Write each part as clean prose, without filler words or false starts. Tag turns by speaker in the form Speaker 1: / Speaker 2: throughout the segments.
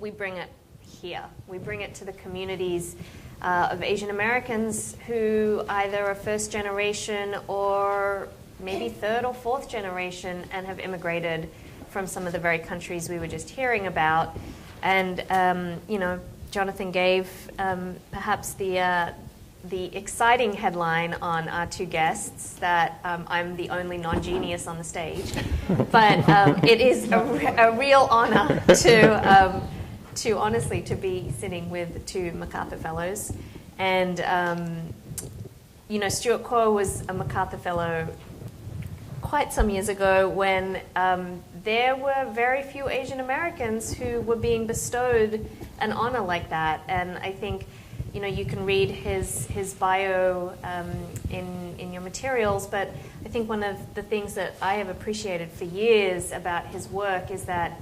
Speaker 1: we bring it here. We bring it to the communities of Asian Americans who either are first generation or maybe third or fourth generation and have immigrated from some of the very countries we were just hearing about. And, Jonathan gave perhaps the exciting headline on our two guests that I'm the only non-genius on the stage. But it is a real honor to honestly to be sitting with two MacArthur Fellows. And, Stewart Kwoh was a MacArthur Fellow quite some years ago when there were very few Asian Americans who were being bestowed an honor like that. And I think, you can read his bio in your materials, but I think one of the things that I have appreciated for years about his work is that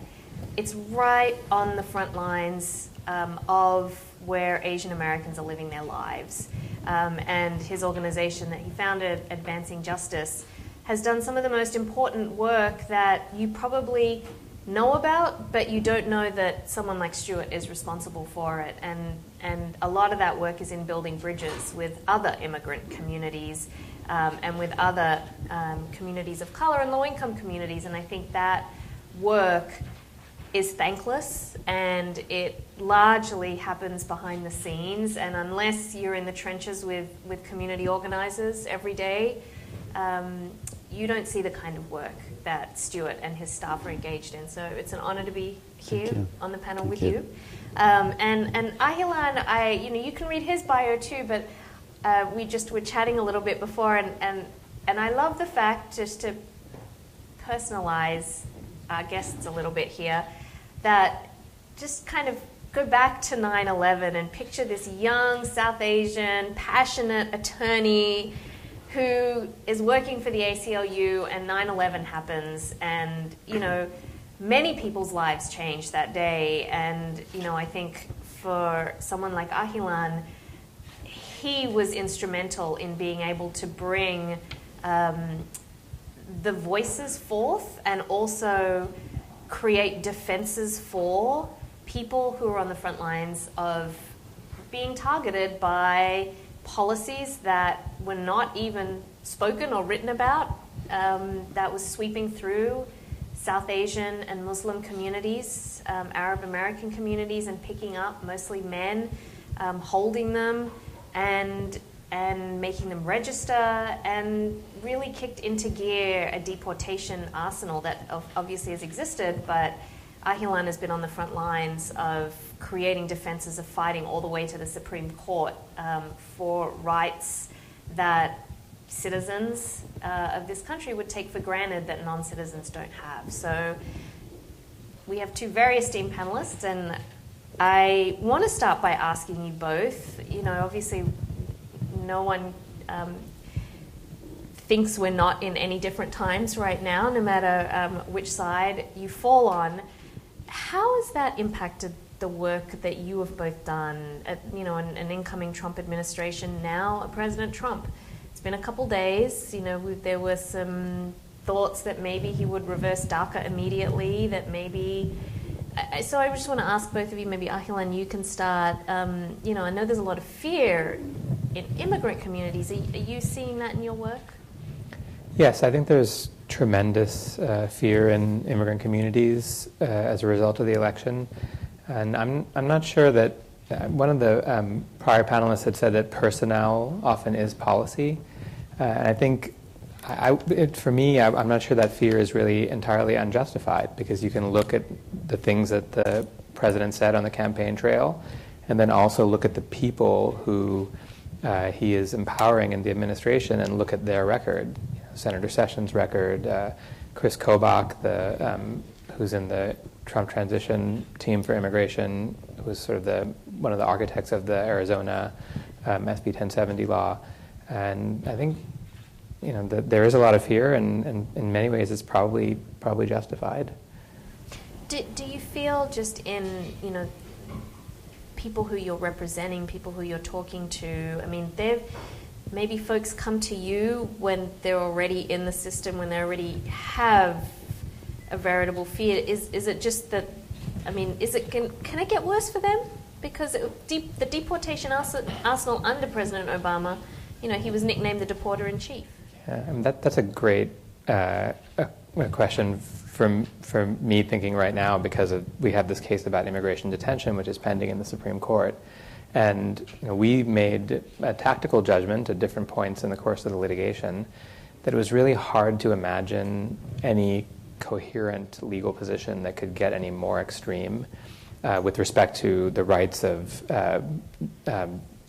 Speaker 1: it's right on the front lines of where Asian Americans are living their lives. And his organization that he founded, Advancing Justice, has done some of the most important work that you probably know about, but you don't know that someone like Stewart is responsible for it. And a lot of that work is in building bridges with other immigrant communities and with other communities of color and low-income communities. And I think that work is thankless, and it largely happens behind the scenes. And unless you're in the trenches with community organizers every day, you don't see the kind of work that Stewart and his staff are engaged in. So it's an honor to be here on the panel with you. And Ahilan, you can read his bio too, but we just were chatting a little bit before, and I love the fact, just to personalize our guests a little bit here, that just kind of go back to 9/11 and picture this young South Asian, passionate attorney who is working for the ACLU, and 9/11 happens, and many people's lives changed that day. And I think for someone like Ahilan, he was instrumental in being able to bring the voices forth and also create defenses for people who are on the front lines of being targeted by policies that were not even spoken or written about, that was sweeping through South Asian and Muslim communities, Arab American communities, and picking up mostly men, holding them and making them register, and really kicked into gear a deportation arsenal that obviously has existed, but Ahilan has been on the front lines of creating defenses, of fighting all the way to the Supreme Court for rights that citizens of this country would take for granted that non-citizens don't have. So we have two very esteemed panelists, and I want to start by asking you both, obviously no one thinks we're not in any different times right now, no matter which side you fall on. How has that impacted the work that you have both done at, an incoming Trump administration, now President Trump? It's been a couple days, there were some thoughts that maybe he would reverse DACA immediately, that maybe... So I just want to ask both of you, maybe Ahilan, you can start. I know there's a lot of fear in immigrant communities. Are you seeing that in your work?
Speaker 2: Yes, I think there's tremendous fear in immigrant communities as a result of the election. And I'm not sure that one of the prior panelists had said that personnel often is policy. And I think, for me, I'm not sure that fear is really entirely unjustified, because you can look at the things that the president said on the campaign trail, and then also look at the people who he is empowering in the administration and look at their record. Senator Sessions' record, Chris Kobach, who's in the Trump transition team for immigration, who was sort of one of the architects of the Arizona SB 1070 law. And I think that there is a lot of fear, and in many ways it's probably justified.
Speaker 1: Do you feel just in people who you're representing, people who you're talking to, maybe folks come to you when they're already in the system, when they already have a veritable fear? Is it just that I mean, can it get worse for them? Because the deportation arsenal under President Obama, he was nicknamed the deporter-in-chief.
Speaker 2: Yeah, I mean, that's a great a question for me thinking right now, because we have this case about immigration detention, which is pending in the Supreme Court. And we made a tactical judgment at different points in the course of the litigation that it was really hard to imagine any coherent legal position that could get any more extreme with respect to the rights of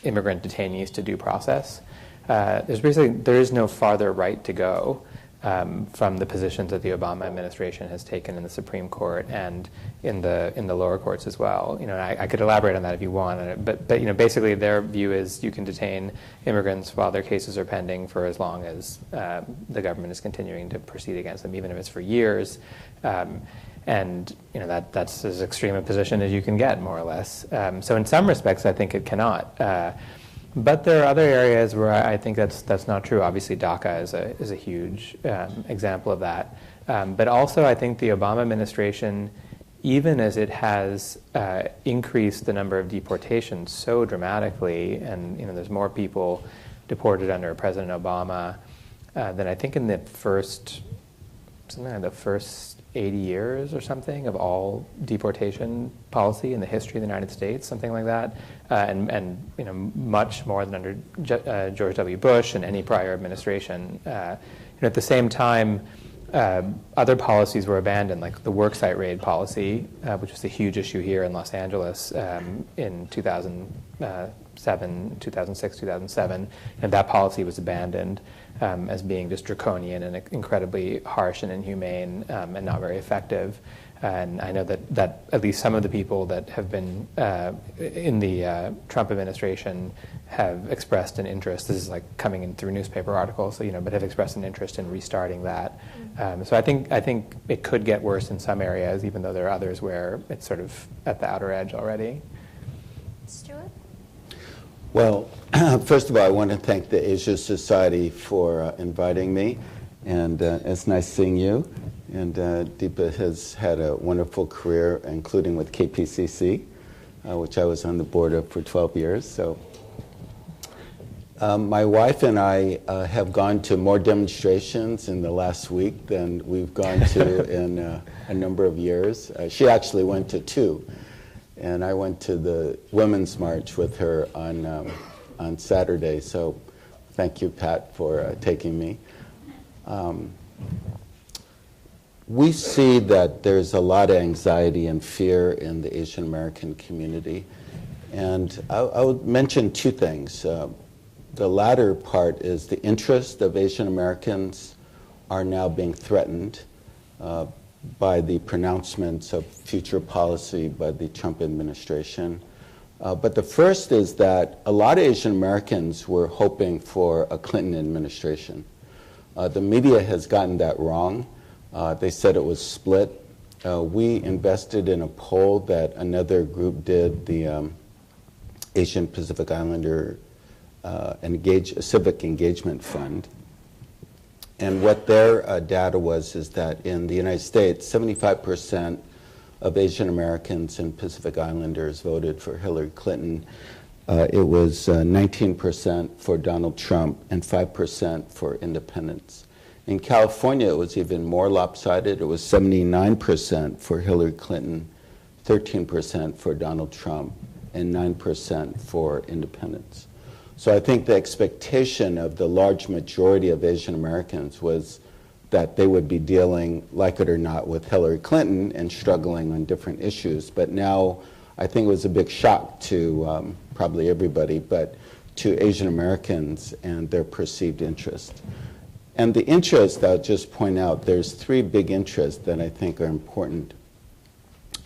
Speaker 2: immigrant detainees to due process. There is no farther right to go from the positions that the Obama administration has taken in the Supreme Court and in the lower courts as well. I could elaborate on that if you want, but basically their view is you can detain immigrants while their cases are pending for as long as the government is continuing to proceed against them, even if it's for years. And that's as extreme a position as you can get, more or less. So in some respects, I think it cannot. But there are other areas where I think that's not true. Obviously, DACA is a huge example of that. But also, I think the Obama administration, even as it has increased the number of deportations so dramatically, and there's more people deported under President Obama than I think in the first 80 years or something of all deportation policy in the history of the United States, something like that, and much more than under George W. Bush and any prior administration. At the same time, other policies were abandoned, like the worksite raid policy, which was a huge issue here in Los Angeles in 2006, 2007, and that policy was abandoned as being just draconian and incredibly harsh and inhumane and not very effective. And I know that at least some of the people that have been in the Trump administration have expressed an interest. This is like coming in through newspaper articles, but have expressed an interest in restarting that. So I think it could get worse in some areas, even though there are others where it's sort of at the outer edge already.
Speaker 1: Stewart?
Speaker 3: Well, first of all, I want to thank the Asia Society for inviting me, and it's nice seeing you. And Deepa has had a wonderful career, including with KPCC, which I was on the board of for 12 years. So my wife and I have gone to more demonstrations in the last week than we've gone to in a number of years. She actually went to 2. And I went to the Women's March with her on Saturday. So thank you, Pat, for taking me. We see that there's a lot of anxiety and fear in the Asian American community. And I would mention 2 things. The latter part is the interest of Asian Americans are now being threatened by the pronouncements of future policy by the Trump administration. But the first is that a lot of Asian Americans were hoping for a Clinton administration. The media has gotten that wrong. They said it was split. We invested in a poll that another group did, the Asian Pacific Islander Civic Engagement Fund. And what their data is that in the United States, 75% of Asian Americans and Pacific Islanders voted for Hillary Clinton. It was 19% for Donald Trump and 5% for independents. In California, it was even more lopsided. It was 79% for Hillary Clinton, 13% for Donald Trump, and 9% for independents. So I think the expectation of the large majority of Asian Americans was that they would be dealing, like it or not, with Hillary Clinton and struggling on different issues. But now I think it was a big shock to probably everybody, but to Asian Americans and their perceived interest. And the interest, I'll just point out, there's 3 big interests that I think are important.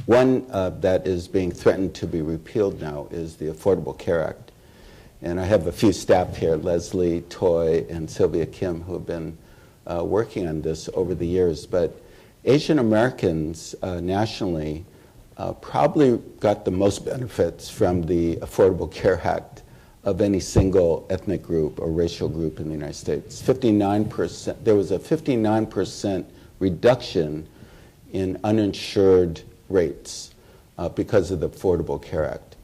Speaker 3: One that is being threatened to be repealed now is the Affordable Care Act. And I have a few staff here, Leslie, Toy, and Sylvia Kim, who have been working on this over the years. But Asian Americans nationally probably got the most benefits from the Affordable Care Act of any single ethnic group or racial group in the United States. 59%, there was a 59% reduction in uninsured rates. because of the Affordable Care Act.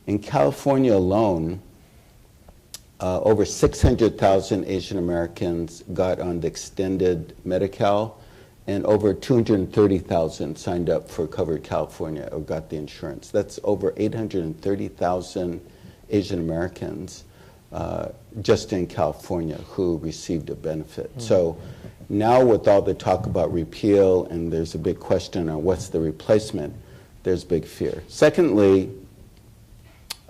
Speaker 3: In California alone, over 600,000 Asian Americans got on the extended Medi-Cal, and over 230,000 signed up for Covered California or got the insurance. That's over 830,000 Asian Americans just in California who received a benefit. So now with all the talk about repeal, and there's a big question on what's the replacement, there's big fear. Secondly,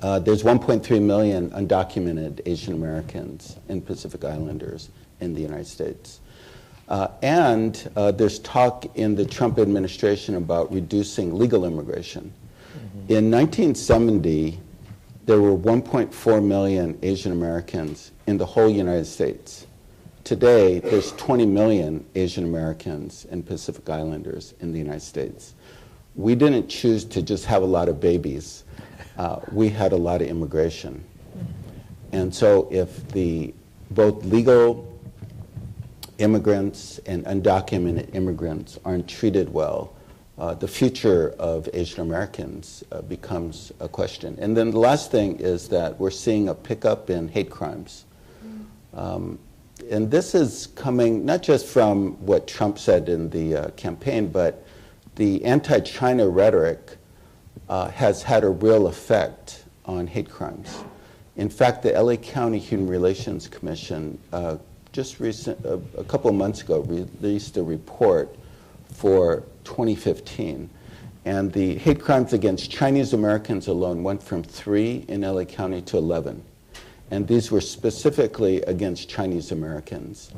Speaker 3: there's 1.3 million undocumented Asian Americans and Pacific Islanders in the United States. And there's talk in the Trump administration about reducing legal immigration. In 1970, there were 1.4 million Asian Americans in the whole United States. Today, there's 20 million Asian Americans and Pacific Islanders in the United States. We didn't choose to just have a lot of babies. We had a lot of immigration. And so if both legal immigrants and undocumented immigrants aren't treated well, the future of Asian Americans becomes a question. And then the last thing is that we're seeing a pickup in hate crimes. And this is coming not just from what Trump said in the campaign, but the anti-China rhetoric has had a real effect on hate crimes. In fact, the LA County Human Relations Commission a couple of months ago released a report for 2015. And the hate crimes against Chinese Americans alone went from 3 in LA County to 11. And these were specifically against Chinese Americans.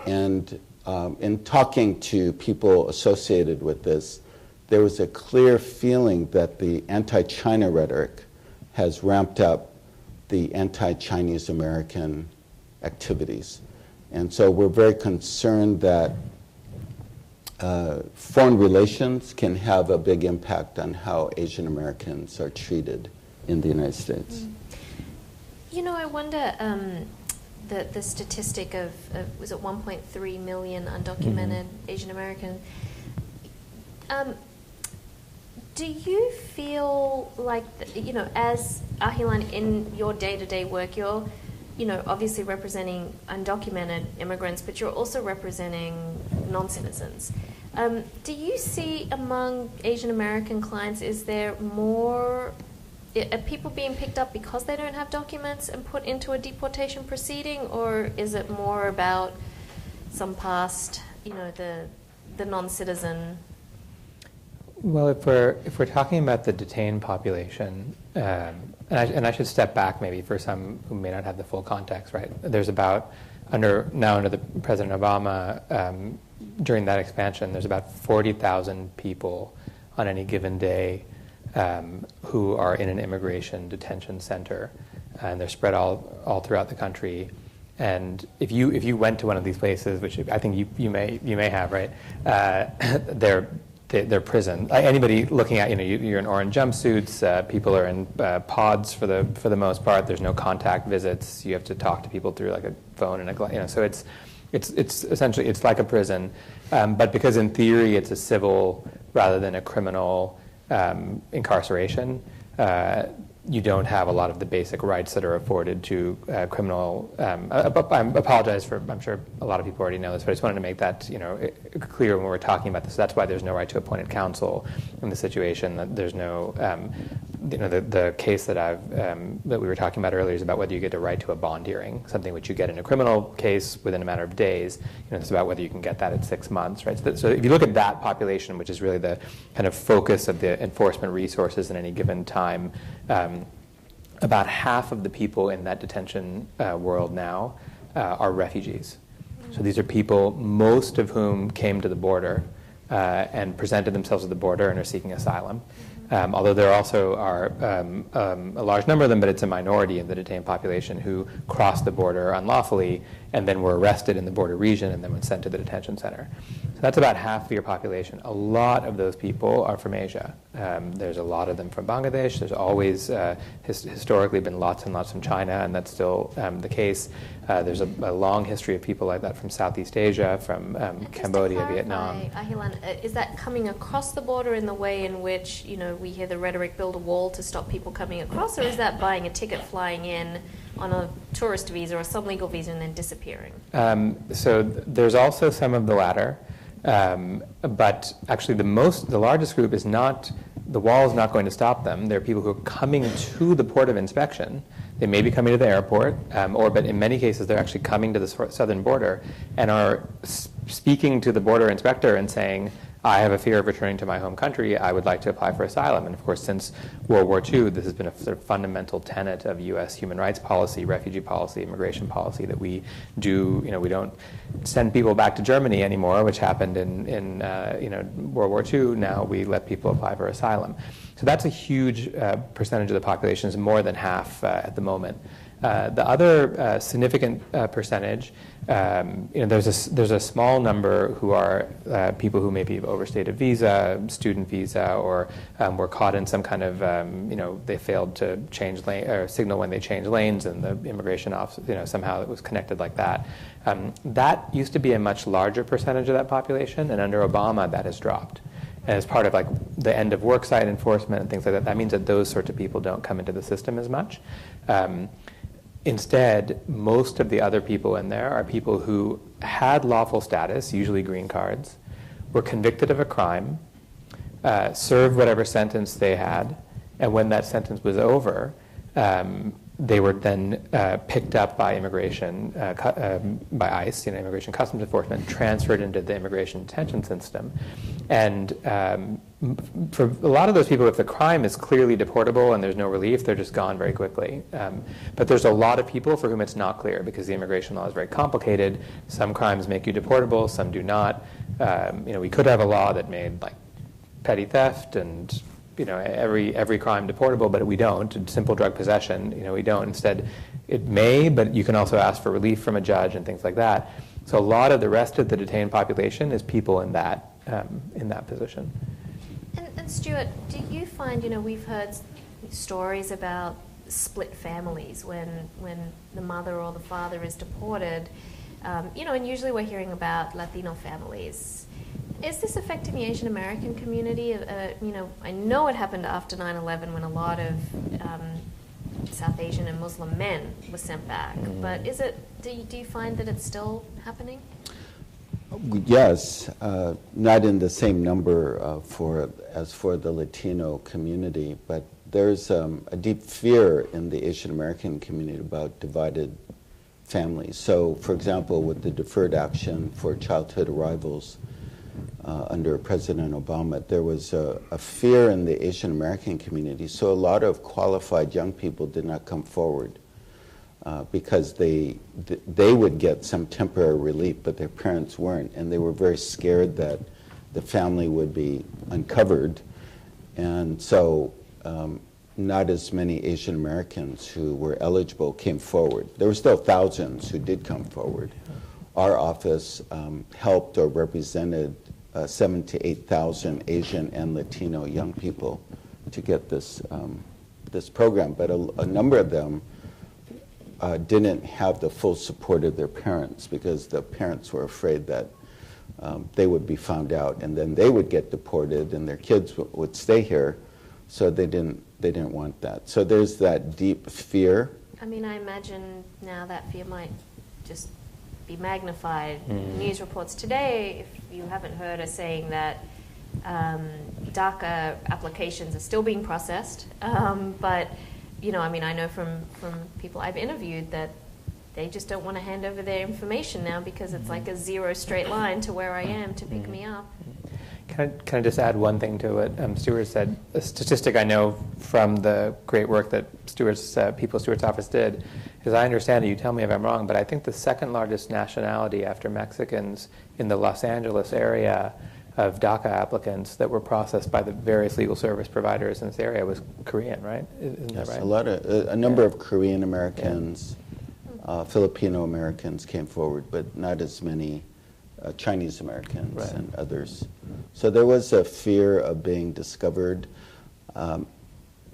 Speaker 3: And in talking to people associated with this, there was a clear feeling that the anti-China rhetoric has ramped up the anti-Chinese American activities. And so we're very concerned that foreign relations can have a big impact on how Asian Americans are treated in the United States.
Speaker 1: You know, I wonder, the statistic of was it 1.3 million undocumented Asian American? Do you feel like, as Ahilan, in your day-to-day work, you're, obviously representing undocumented immigrants, but you're also representing non-citizens. Do you see among Asian American clients, is there more, are people being picked up because they don't have documents and put into a deportation proceeding, or is it more about some past, the non-citizen?
Speaker 2: Well, if we're talking about the detained population, and I should step back maybe for some who may not have the full context, right? There's about, under the President Obama, during that expansion, there's about 40,000 people on any given day who are in an immigration detention center, and they're spread all throughout the country. And if you went to one of these places, which I think you may have, right? They're prison. Anybody looking at, you're in orange jumpsuits. People are in pods for the most part. There's no contact visits. You have to talk to people through like a phone and so it's essentially it's like a prison, but because in theory it's a civil rather than a criminal incarceration. You don't have a lot of the basic rights that are afforded to criminal. I apologize for, I'm sure a lot of people already know this, but I just wanted to make that clear when we're talking about this. So that's why there's no right to appointed counsel in the situation. That there's no, the case that we were talking about earlier is about whether you get a right to a bond hearing, something which you get in a criminal case within a matter of days. It's about whether you can get that at 6 months, right? So if you look at that population, which is really the kind of focus of the enforcement resources at any given time. About half of the people in that detention world now are refugees. So these are people, most of whom came to the border and presented themselves at the border and are seeking asylum. Although there also are a large number of them, but it's a minority in the detained population who crossed the border unlawfully and then were arrested in the border region and then were sent to the detention center. So that's about half of your population. A lot of those people are from Asia. There's a lot of them from Bangladesh. There's always historically been lots and lots from China, and that's still the case. There's a long history of people like that from Southeast Asia, from Cambodia, Vietnam.
Speaker 1: Ahilan, is that coming across the border in the way in which we hear the rhetoric, build a wall to stop people coming across, or is that buying a ticket, flying in on a tourist visa or some legal visa and then disappearing?
Speaker 2: So there's also some of the latter. But actually the largest group is not, the wall is not going to stop them. There are people who are coming to the port of inspection. They may be coming to the airport, but in many cases they're actually coming to the southern border and are speaking to the border inspector and saying, I have a fear of returning to my home country. I would like to apply for asylum. And of course, since World War II, this has been a sort of fundamental tenet of U.S. human rights policy, refugee policy, immigration policy, that we do. We don't send people back to Germany anymore, which happened in World War II. Now we let people apply for asylum. So that's a huge percentage of the population, is more than half at the moment. The other significant percentage, there's a small number who are people who maybe have overstayed a visa, student visa, or were caught in some kind of, they failed to change lane or signal when they changed lanes, and the immigration office, somehow it was connected like that. That used to be a much larger percentage of that population, and under Obama that has dropped. And as part of like the end of worksite enforcement and things like that, that means that those sorts of people don't come into the system as much. Instead, most of the other people in there are people who had lawful status, usually green cards, were convicted of a crime, served whatever sentence they had, and when that sentence was over, they were then picked up by immigration, by ICE, Immigration Customs Enforcement, transferred into the immigration detention system. And for a lot of those people, if the crime is clearly deportable and there's no relief, they're just gone very quickly. But there's a lot of people for whom it's not clear because the immigration law is very complicated. Some crimes make you deportable, some do not. We could have a law that made like petty theft and every crime deportable, but we don't. Simple drug possession, we don't. Instead, it may, but you can also ask for relief from a judge and things like that. So a lot of the rest of the detained population is people in that position.
Speaker 1: And Stewart, do you find, we've heard stories about split families when the mother or the father is deported, and usually we're hearing about Latino families. Is this affecting the Asian American community? I know it happened after 9/11 when a lot of South Asian and Muslim men were sent back. But do you find that it's still happening?
Speaker 3: Yes, not in the same number as for the Latino community, but there's a deep fear in the Asian American community about divided families. So, for example, with the deferred action for childhood arrivals, under President Obama, there was a fear in the Asian American community. So a lot of qualified young people did not come forward because they would get some temporary relief, but their parents weren't. And they were very scared that the family would be uncovered. And so not as many Asian Americans who were eligible came forward. There were still thousands who did come forward. Our office helped or represented 7,000 to 8,000 Asian and Latino young people to get this program, but a number of them didn't have the full support of their parents because the parents were afraid that they would be found out and then they would get deported and their kids would stay here, so they didn't want that. So there's that deep fear.
Speaker 1: I imagine now that fear might just be magnified. News reports today, if you haven't heard, are saying that DACA applications are still being processed. But, I know from people I've interviewed that they just don't want to hand over their information now because it's like a zero straight line to where I am to pick me up.
Speaker 2: Can I just add one thing to what Stewart said? A statistic I know from the great work that Stewart's office did, as I understand it, you tell me if I'm wrong, but I think the second largest nationality after Mexicans in the Los Angeles area of DACA applicants that were processed by the various legal service providers in this area was Korean, right? Isn't
Speaker 3: yes,
Speaker 2: that right?
Speaker 3: A number of Korean Americans, Filipino Americans came forward, but not as many Chinese Americans
Speaker 2: Right.
Speaker 3: and others. So there was a fear of being discovered.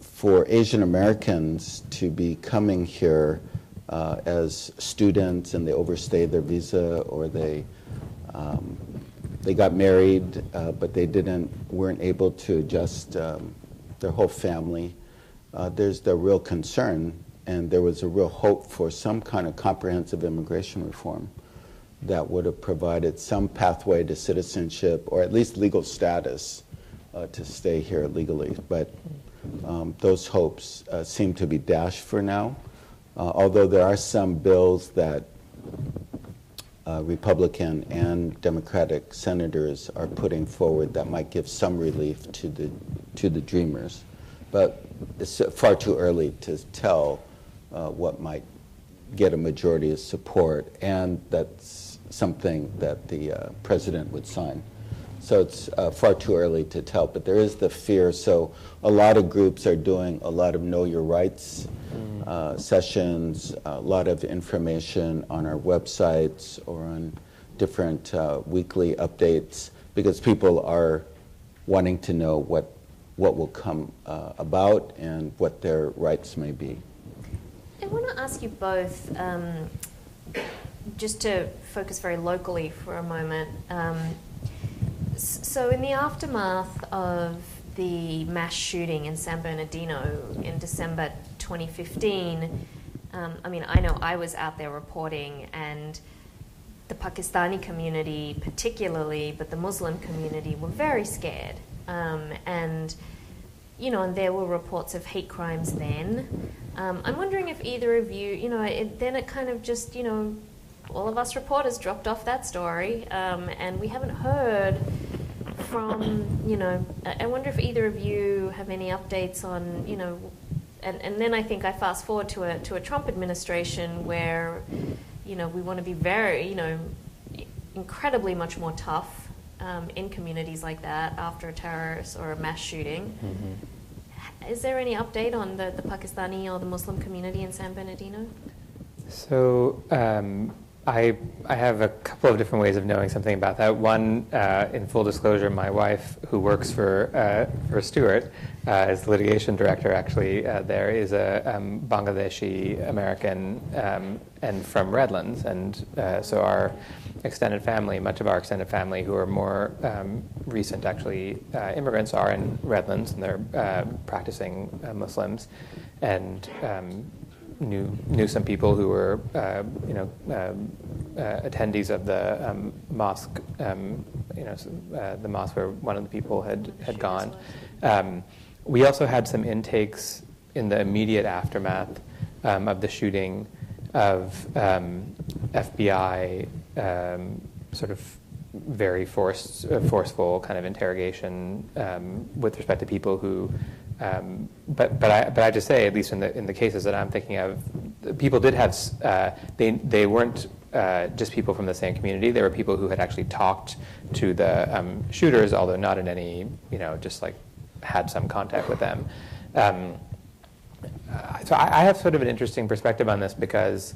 Speaker 3: For Asian Americans to be coming here as students and they overstayed their visa, or they got married, but they weren't able to adjust their whole family. There's the real concern, and there was a real hope for some kind of comprehensive immigration reform that would have provided some pathway to citizenship, or at least legal status to stay here legally. But those hopes seem to be dashed for now, although there are some bills that Republican and Democratic senators are putting forward that might give some relief to the dreamers. But it's far too early to tell what might get a majority of support, and that's something that the president would sign. So it's far too early to tell, but there is the fear. So a lot of groups are doing a lot of Know Your Rights sessions, a lot of information on our websites or on different weekly updates, because people are wanting to know what will come about and what their rights may be.
Speaker 1: I want to ask you both, just to focus very locally for a moment. So in the aftermath of the mass shooting in San Bernardino in December 2015, I mean, I know I was out there reporting, and the Pakistani community particularly, but the Muslim community were very scared. And there were reports of hate crimes then. I'm wondering if either of you, then it kind of just, all of us reporters dropped off that story, and we haven't heard from, I wonder if either of you have any updates on, and then I think I fast forward to a Trump administration where, we want to be very, incredibly much more tough in communities like that after a terrorist or a mass shooting. Mm-hmm. Is there any update on the Pakistani or the Muslim community in San Bernardino?
Speaker 2: So I have a couple of different ways of knowing something about that. One, in full disclosure, my wife, who works for Stewart, is the litigation director. Actually, there is a Bangladeshi American and from Redlands, and so our extended family, much of our extended family, who are more recent, actually, immigrants, are in Redlands, and they're practicing Muslims, and knew some people who were, attendees of the mosque, the mosque where one of the people had gone. We also had some intakes in the immediate aftermath of the shooting of FBI sort of very forceful kind of interrogation with respect to people who. But I just say, at least in the cases that I'm thinking of, people did have they weren't just people from the same community. There were people who had actually talked to the shooters, although not in any just like had some contact with them. So I have sort of an interesting perspective on this because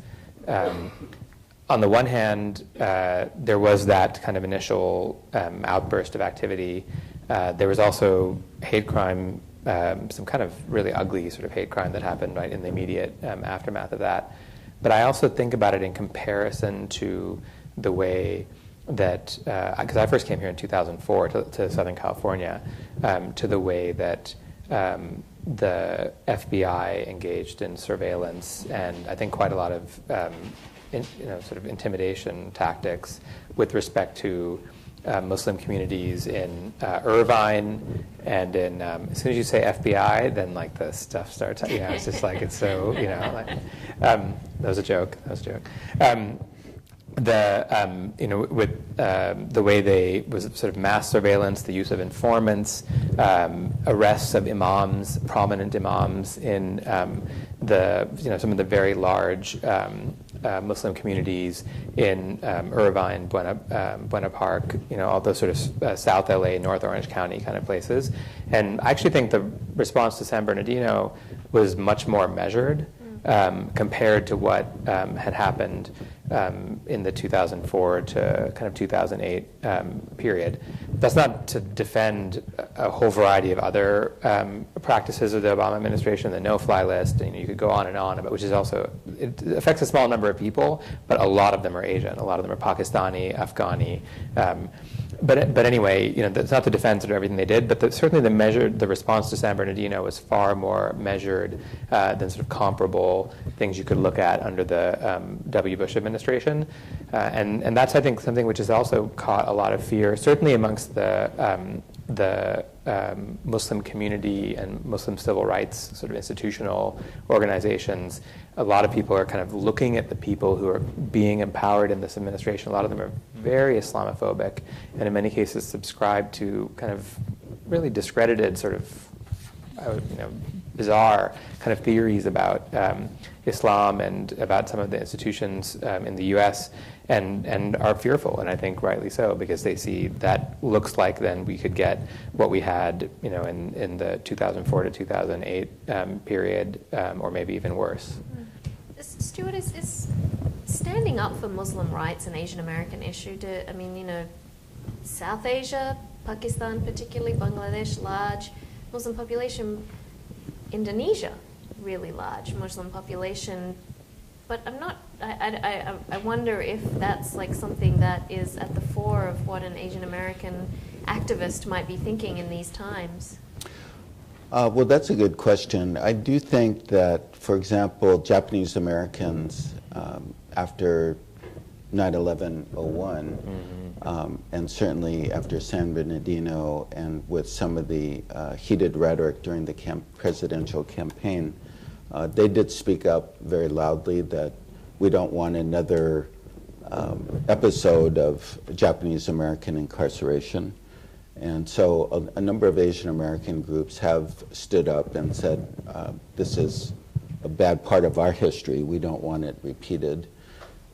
Speaker 2: on the one hand, there was that kind of initial outburst of activity. There was also hate crime. Some kind of really ugly sort of hate crime that happened right in the immediate aftermath of that. But I also think about it in comparison to the way that, because I first came here in 2004 to Southern California, to the way that the FBI engaged in surveillance and I think quite a lot of sort of intimidation tactics with respect to Muslim communities in Irvine, and in as soon as you say FBI, then like the stuff starts. It's just like it's so that was a joke. With the way they was sort of mass surveillance, the use of informants, arrests of imams, prominent imams in some of the very large Muslim communities in Irvine, Buena Park, all those sort of South LA, North Orange County kind of places. And I actually think the response to San Bernardino was much more measured compared to what had happened in the 2004 to kind of 2008 period. That's not to defend a whole variety of other practices of the Obama administration, the no-fly list, and you could go on and on, but which is also, it affects a small number of people, but a lot of them are Asian, a lot of them are Pakistani, Afghani. But anyway, that's not to defend sort of everything they did, but certainly the response to San Bernardino was far more measured than sort of comparable things you could look at under the W. Bush administration. And that's, I think, something which has also caught a lot of fear, certainly amongst the Muslim community and Muslim civil rights sort of institutional organizations. A lot of people are kind of looking at the people who are being empowered in this administration. A lot of them are very Islamophobic, and in many cases subscribe to kind of really discredited sort of bizarre kind of theories about Islam and about some of the institutions in the U.S. and are fearful, and I think rightly so, because they see that looks like then we could get what we had, in the 2004 to 2008 period, or maybe even worse.
Speaker 1: Stewart, is standing up for Muslim rights an Asian American issue? South Asia, Pakistan particularly, Bangladesh, large Muslim population, Indonesia, really large Muslim population, but I wonder if that's like something that is at the fore of what an Asian American activist might be thinking in these times.
Speaker 3: Well, that's a good question. I do think that, for example, Japanese Americans after 9/11/01, and certainly after San Bernardino, and with some of the heated rhetoric during the presidential campaign, they did speak up very loudly that we don't want another episode of Japanese American incarceration. And so a number of Asian American groups have stood up and said, this is a bad part of our history, we don't want it repeated.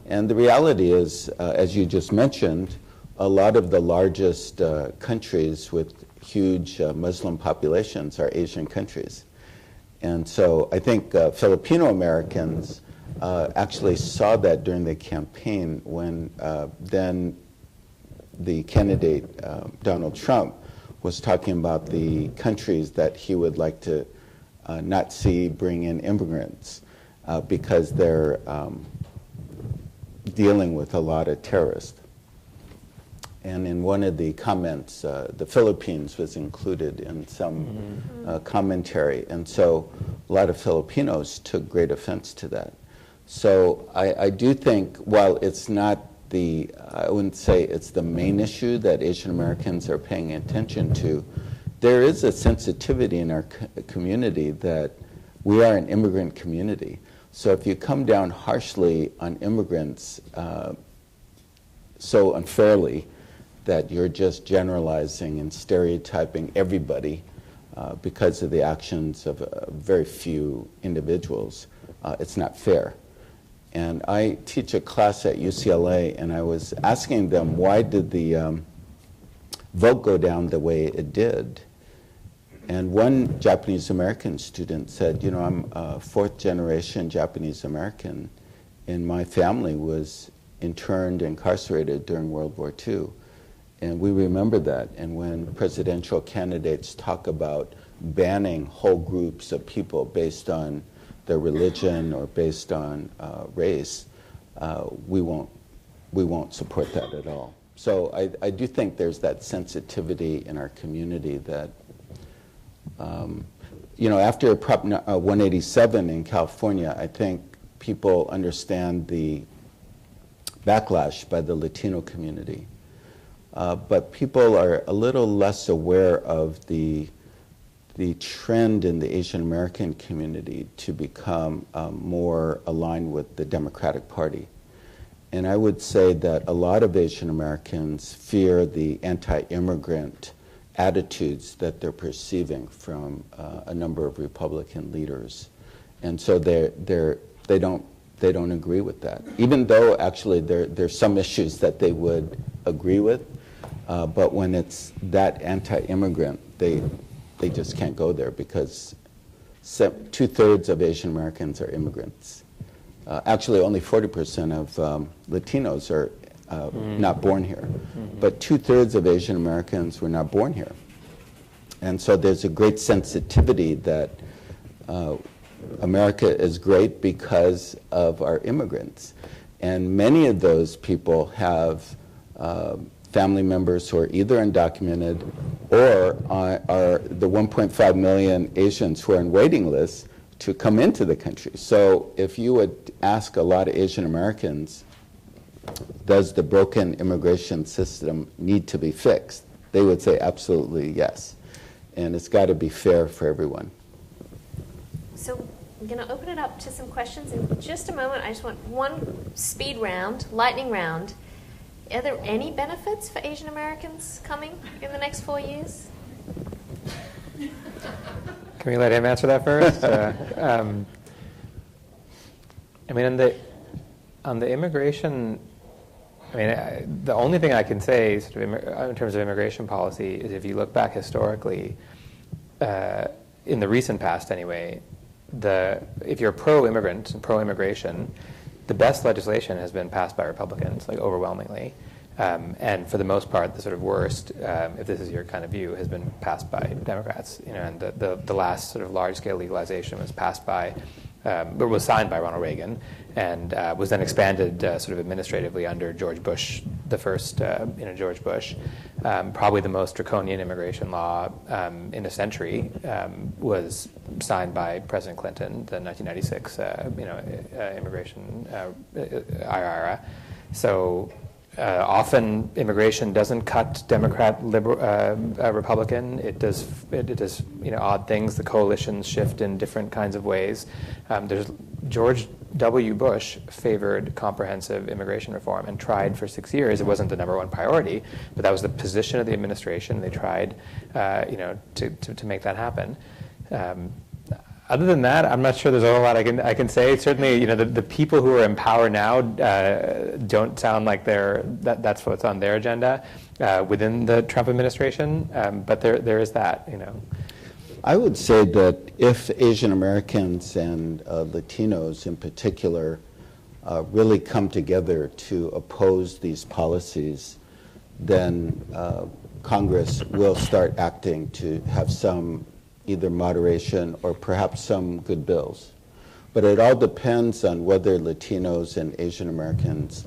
Speaker 3: And the reality is, as you just mentioned, a lot of the largest countries with huge Muslim populations are Asian countries. And so I think Filipino Americans actually saw that during the campaign when then the candidate, Donald Trump, was talking about the countries that he would like to not see bring in immigrants because they're dealing with a lot of terrorists. And in one of the comments, the Philippines was included in some commentary. And so a lot of Filipinos took great offense to that. So I do think, while it's not I wouldn't say it's the main issue that Asian Americans are paying attention to, there is a sensitivity in our community that we are an immigrant community. So if you come down harshly on immigrants so unfairly that you're just generalizing and stereotyping everybody because of the actions of very few individuals, it's not fair. And I teach a class at UCLA, and I was asking them, why did the vote go down the way it did? And one Japanese American student said, I'm a fourth generation Japanese American, and my family was interned, incarcerated during World War II. And we remember that. And when presidential candidates talk about banning whole groups of people based on their religion or based on race, we won't support that at all. So I do think there's that sensitivity in our community that, after Prop 187 in California, I think people understand the backlash by the Latino community. But people are a little less aware of the trend in the Asian American community to become more aligned with the Democratic Party. And I would say that a lot of Asian Americans fear the anti-immigrant attitudes that they're perceiving from a number of Republican leaders. And so they don't agree with that. Even though actually there's some issues that they would agree with, but when it's that anti-immigrant, they just can't go there because 2/3 of Asian Americans are immigrants. Actually, only 40% of Latinos are not born here. But 2/3 of Asian Americans were not born here. And so there's a great sensitivity that America is great because of our immigrants. And many of those people have family members who are either undocumented or are the 1.5 million Asians who are on waiting lists to come into the country. So if you would ask a lot of Asian Americans, does the broken immigration system need to be fixed? They would say absolutely yes. And it's got to be fair for everyone.
Speaker 1: So I'm going to open it up to some questions in just a moment. I just want one speed round, lightning round. Are there any benefits for Asian Americans coming in the next 4 years?
Speaker 2: Can we let him answer that first? I mean, on the immigration, I mean, the only thing I can say sort of in terms of immigration policy is if you look back historically, in the recent past anyway, if you're pro-immigrant and pro-immigration, the best legislation has been passed by Republicans, like overwhelmingly. And for the most part, the sort of worst, if this is your kind of view, has been passed by Democrats. You know, and the last sort of large-scale legalization was passed by, or was signed by Ronald Reagan, and was then expanded sort of administratively under George Bush, the first, George Bush. Probably the most draconian immigration law in a century was signed by President Clinton, the 1996, immigration IRA. So. Often immigration doesn't cut Democrat, Republican. It does odd things. The coalitions shift in different kinds of ways. There's George W. Bush favored comprehensive immigration reform and tried for 6 years. It wasn't the #1 priority, but that was the position of the administration. They tried, to make that happen. Other than that, I'm not sure there's a whole lot I can say. Certainly, the people who are in power now don't sound like that's what's on their agenda within the Trump administration. But there is that,
Speaker 3: I would say that if Asian Americans and Latinos in particular really come together to oppose these policies, then Congress will start acting to have some either moderation or perhaps some good bills. But it all depends on whether Latinos and Asian Americans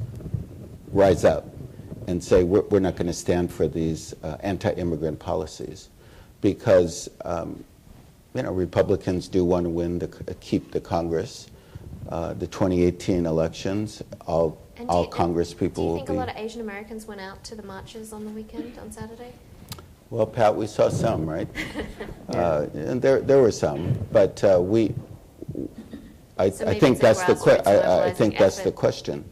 Speaker 3: rise up and say, we're not going to stand for these anti-immigrant policies. Because Republicans do want to keep the Congress. The 2018 elections, all Congress people will be.
Speaker 1: Do you think a lot of Asian Americans went out to the marches on the weekend, on Saturday?
Speaker 3: Well, Pat, we saw some, right? And there were some, but I think that's the question.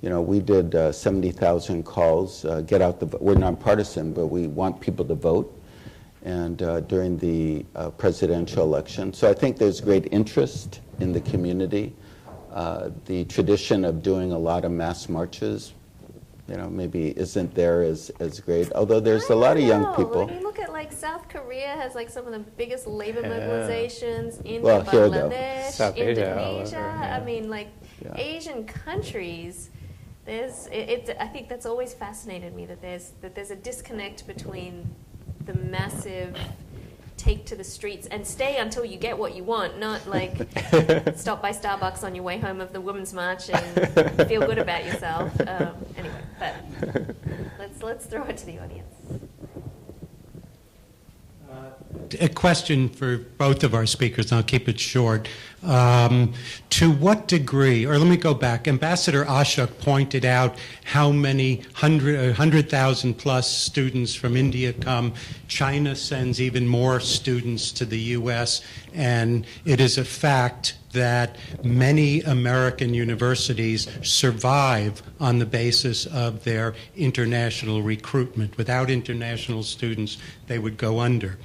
Speaker 3: Yeah. We did 70,000 calls. Get out the vote. We're nonpartisan, but we want people to vote. And during the presidential election, so I think there's great interest in the community. The tradition of doing a lot of mass marches, maybe isn't there as great, although there's a lot of young people.
Speaker 1: When you look at South Korea has some of the biggest labor mobilizations, India, Bangladesh, Indonesia. I mean, Asian countries. I think that's always fascinated me that there's a disconnect between the massive take to the streets and stay until you get what you want, not stop by Starbucks on your way home of the Women's March and feel good about yourself. Anyway, but let's throw it to the audience.
Speaker 4: A question for both of our speakers, and I'll keep it short. To what degree, or let me go back, Ambassador Ashok pointed out how many 100,000 plus students from India come. China sends even more students to the U.S., and it is a fact that many American universities survive on the basis of their international recruitment. Without international students, they would go under.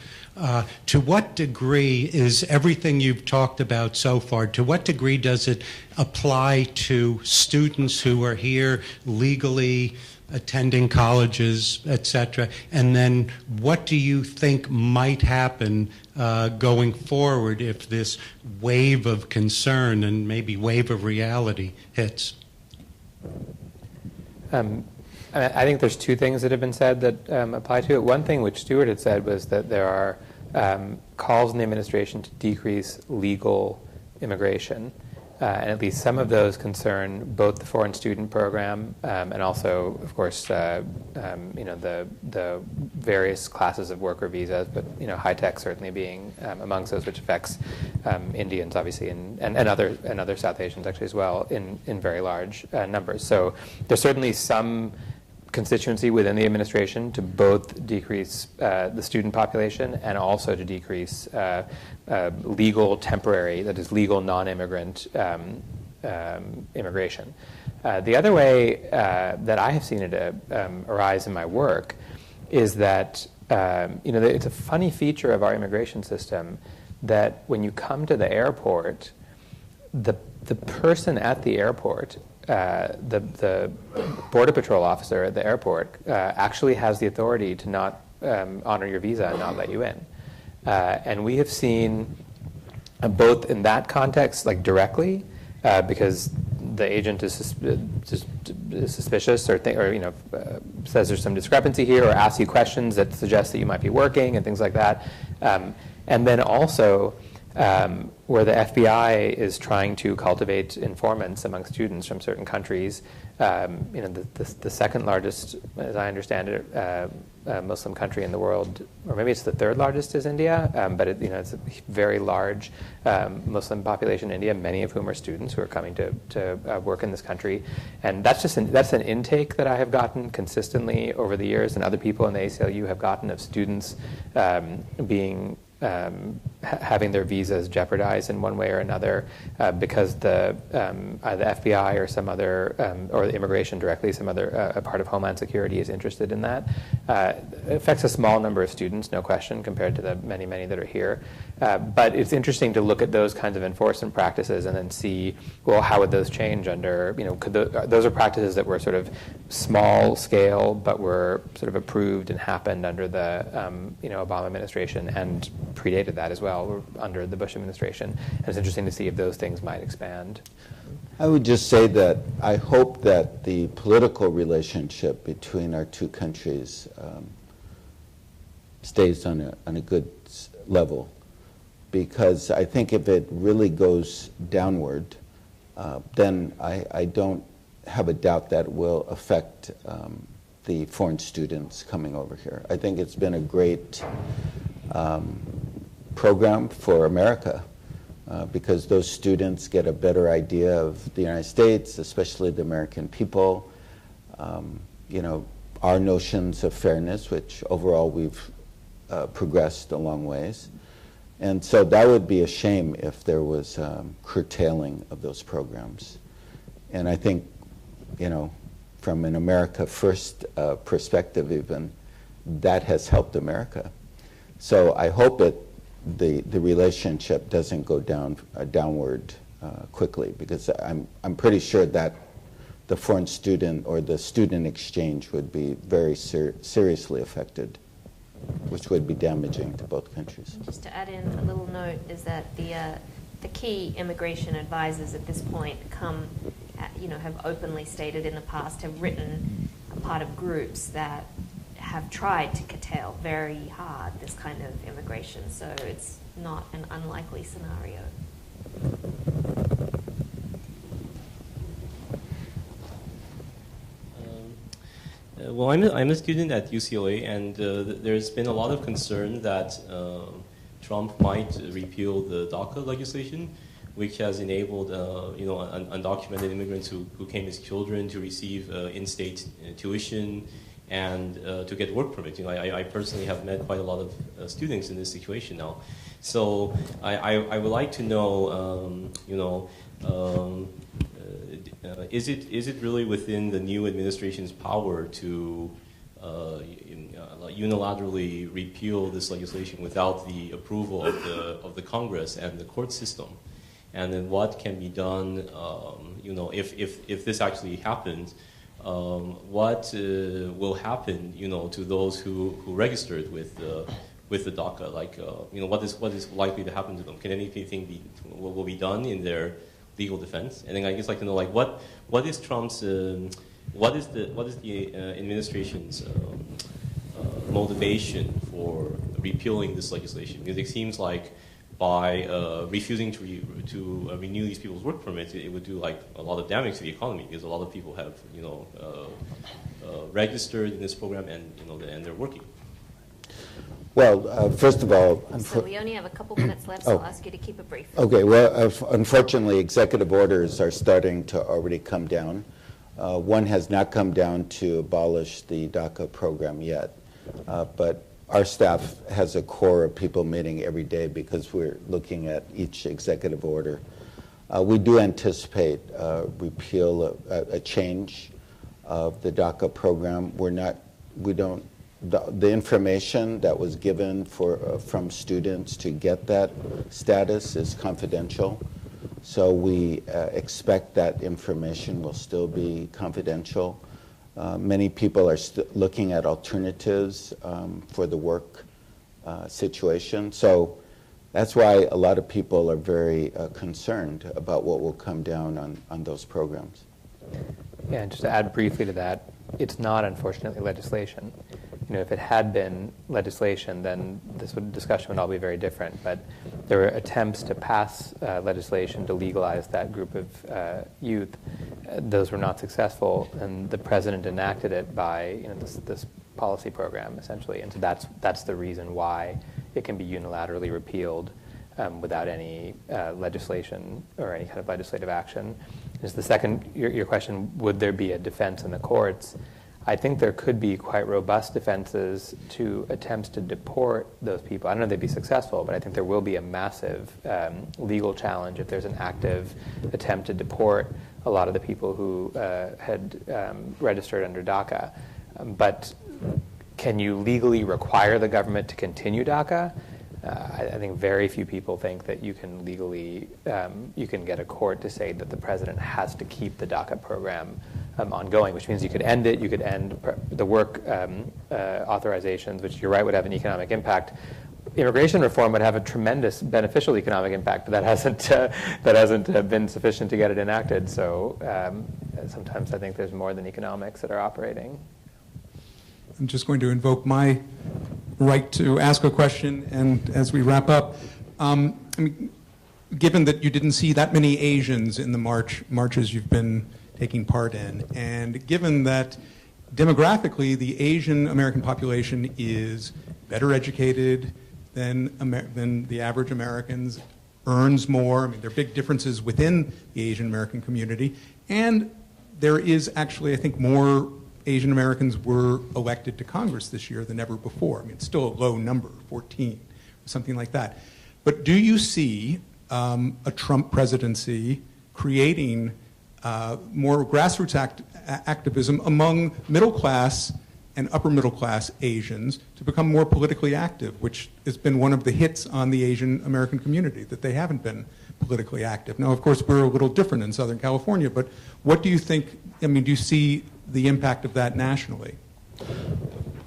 Speaker 4: To what degree is everything you've talked about so far, to what degree does it apply to students who are here legally, attending colleges, etc.? And then what do you think might happen going forward if this wave of concern and maybe wave of reality hits?
Speaker 2: I think there's two things that have been said that apply to it. One thing which Stewart had said was that there are calls in the administration to decrease legal immigration. And at least some of those concern both the foreign student program and also, of course, the various classes of worker visas, but high tech certainly being amongst those, which affects Indians, obviously, and other South Asians actually as well in very large numbers. So there's certainly some constituency within the administration to both decrease the student population and also to decrease legal temporary, that is legal non-immigrant immigration. The other way that I have seen it arise in my work is that it's a funny feature of our immigration system that when you come to the airport, the person at the airport, the Border Patrol officer at the airport actually has the authority to not honor your visa and not let you in. And we have seen both in that context, like directly, because the agent is suspicious or says there's some discrepancy here or asks you questions that suggest that you might be working and things like that. And then also where the FBI is trying to cultivate informants among students from certain countries. The second largest, as I understand it, Muslim country in the world, or maybe it's the third largest, is India, but it's a very large Muslim population in India, many of whom are students who are coming to work in this country. And that's an intake that I have gotten consistently over the years, and other people in the ACLU have gotten, of students having their visas jeopardized in one way or another because the FBI or some other, or the immigration directly, some other a part of Homeland Security is interested in that. It affects a small number of students, no question, compared to the many, many that are here. But it's interesting to look at those kinds of enforcement practices and then see, well, how would those change under, those are practices that were sort of small scale, but were sort of approved and happened under the, Obama administration and predated that as well under the Bush administration. And it's interesting to see if those things might expand.
Speaker 3: I would just say that I hope that the political relationship between our two countries stays on a good level, because I think if it really goes downward, then I don't have a doubt that it will affect the foreign students coming over here. I think it's been a great program for America because those students get a better idea of the United States, especially the American people, our notions of fairness, which overall we've progressed a long ways. And so that would be a shame if there was curtailing of those programs. And I think, from an America First perspective even, that has helped America. So I hope the relationship doesn't go downward quickly, because I'm pretty sure that the foreign student or the student exchange would be very seriously affected, which would be damaging to both countries.
Speaker 1: Just to add in a little note is that the key immigration advisors at this point have openly stated in the past, have written a part of groups that have tried to curtail very hard this kind of immigration. So it's not an unlikely scenario.
Speaker 5: Well, I'm a student at UCLA, and there's been a lot of concern that Trump might repeal the DACA legislation, which has enabled undocumented immigrants who came as children to receive in-state tuition and to get work permits. I personally have met quite a lot of students in this situation now. So I would like to know, is it really within the new administration's power to unilaterally repeal this legislation without the approval of the Congress and the court system? And then what can be done, if this actually happens? what will happen, to those who registered with the DACA? Like, what is likely to happen to them? Can anything will be done in their legal defense? And then I guess like to know, like, what is Trump's, what is the administration's motivation for repealing this legislation? Because it seems like by refusing to renew these people's work permits, it would do like a lot of damage to the economy, because a lot of people have registered in this program and and they're working.
Speaker 3: Well, first of all,
Speaker 1: so we only have a couple minutes left, so I'll ask you to keep it brief.
Speaker 3: Okay. Well, unfortunately, executive orders are starting to already come down. One has not come down to abolish the DACA program yet, but our staff has a core of people meeting every day because we're looking at each executive order. We do anticipate repeal, a change of the DACA program. The information that was given from students to get that status is confidential. So we expect that information will still be confidential. Many people are looking at alternatives for the work situation. So that's why a lot of people are very concerned about what will come down on those programs.
Speaker 2: Yeah, and just to add briefly to that, it's not, unfortunately, legislation. If it had been legislation, then this discussion would all be very different. But there were attempts to pass legislation to legalize that group of youth. Those were not successful, and the president enacted it by this policy program, essentially. And so that's the reason why it can be unilaterally repealed without any legislation or any kind of legislative action. Is the second, your question, would there be a defense in the courts? I think there could be quite robust defenses to attempts to deport those people. I don't know if they'd be successful, but I think there will be a massive legal challenge if there's an active attempt to deport a lot of the people who had registered under DACA. But can you legally require the government to continue DACA? I think very few people think that you can legally, you can get a court to say that the president has to keep the DACA program ongoing, which means you could end it, you could end the work authorizations, which you're right would have an economic impact. Immigration reform would have a tremendous beneficial economic impact, but that hasn't been sufficient to get it enacted. So sometimes I think there's more than economics that are operating.
Speaker 6: I'm just going to invoke my right to ask a question, and as we wrap up, given that you didn't see that many Asians in the marches you've been taking part in, and given that demographically the Asian American population is better educated than the average Americans, earns more. There are big differences within the Asian American community, and there is actually, I think, more Asian Americans were elected to Congress this year than ever before. It's still a low number, 14, or something like that. But do you see a Trump presidency creating more grassroots activism among middle class and upper middle class Asians to become more politically active, which has been one of the hits on the Asian American community, that they haven't been politically active? Now, of course, we're a little different in Southern California, but what do you think, do you see the impact of that nationally?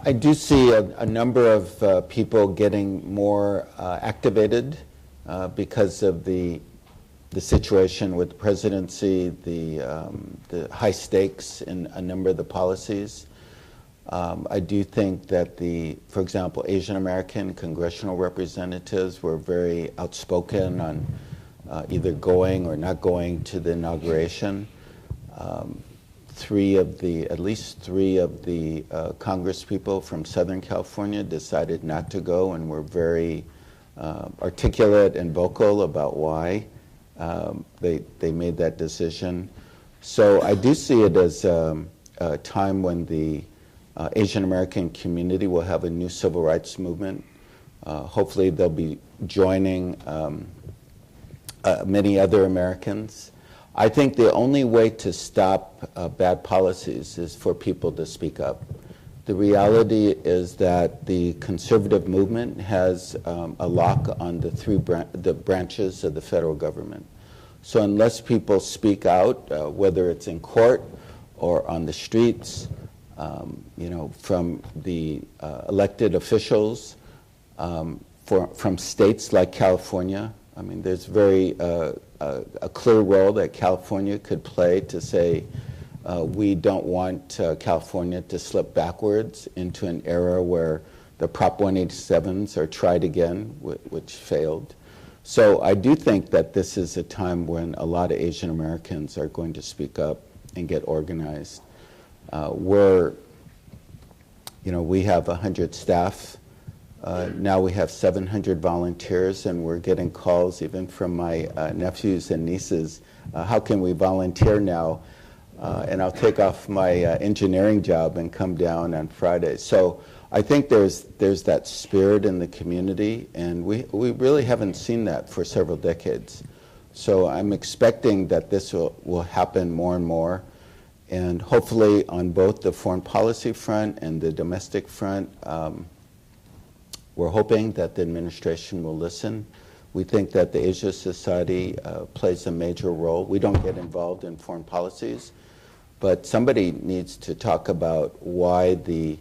Speaker 3: I do see a number of people getting more activated because of the situation with the presidency, the high stakes in a number of the policies. I do think that for example, Asian American congressional representatives were very outspoken on either going or not going to the inauguration. At least three of the Congress people from Southern California decided not to go and were very articulate and vocal about why they made that decision. So I do see it as a time when the Asian American community will have a new civil rights movement. Hopefully they'll be joining many other Americans. I think the only way to stop bad policies is for people to speak up. The reality is that the conservative movement has a lock on the branches of the federal government. So unless people speak out, whether it's in court or on the streets, from the elected officials, from states like California. I mean, there's a clear role that California could play to say, we don't want California to slip backwards into an era where the Prop 187s are tried again, which failed. So I do think that this is a time when a lot of Asian Americans are going to speak up and get organized. We have 100 staff. Now we have 700 volunteers, and we're getting calls even from my nephews and nieces. How can we volunteer now? And I'll take off my engineering job and come down on Friday. So I think there's that spirit in the community, and we really haven't seen that for several decades. So I'm expecting that this will happen more and more. And hopefully on both the foreign policy front and the domestic front, we're hoping that the administration will listen. We think that the Asia Society plays a major role. We don't get involved in foreign policies, but somebody needs to talk about why the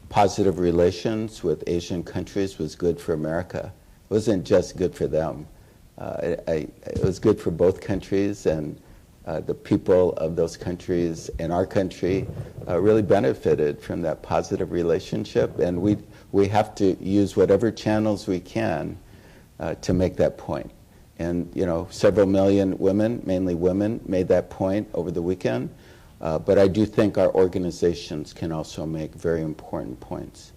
Speaker 3: positive relations with Asian countries was good for America. It wasn't just good for them. It was good for both countries, and the people of those countries and our country really benefited from that positive relationship, and we have to use whatever channels we can to make that point. And several million women, mainly women, made that point over the weekend. But I do think our organizations can also make very important points.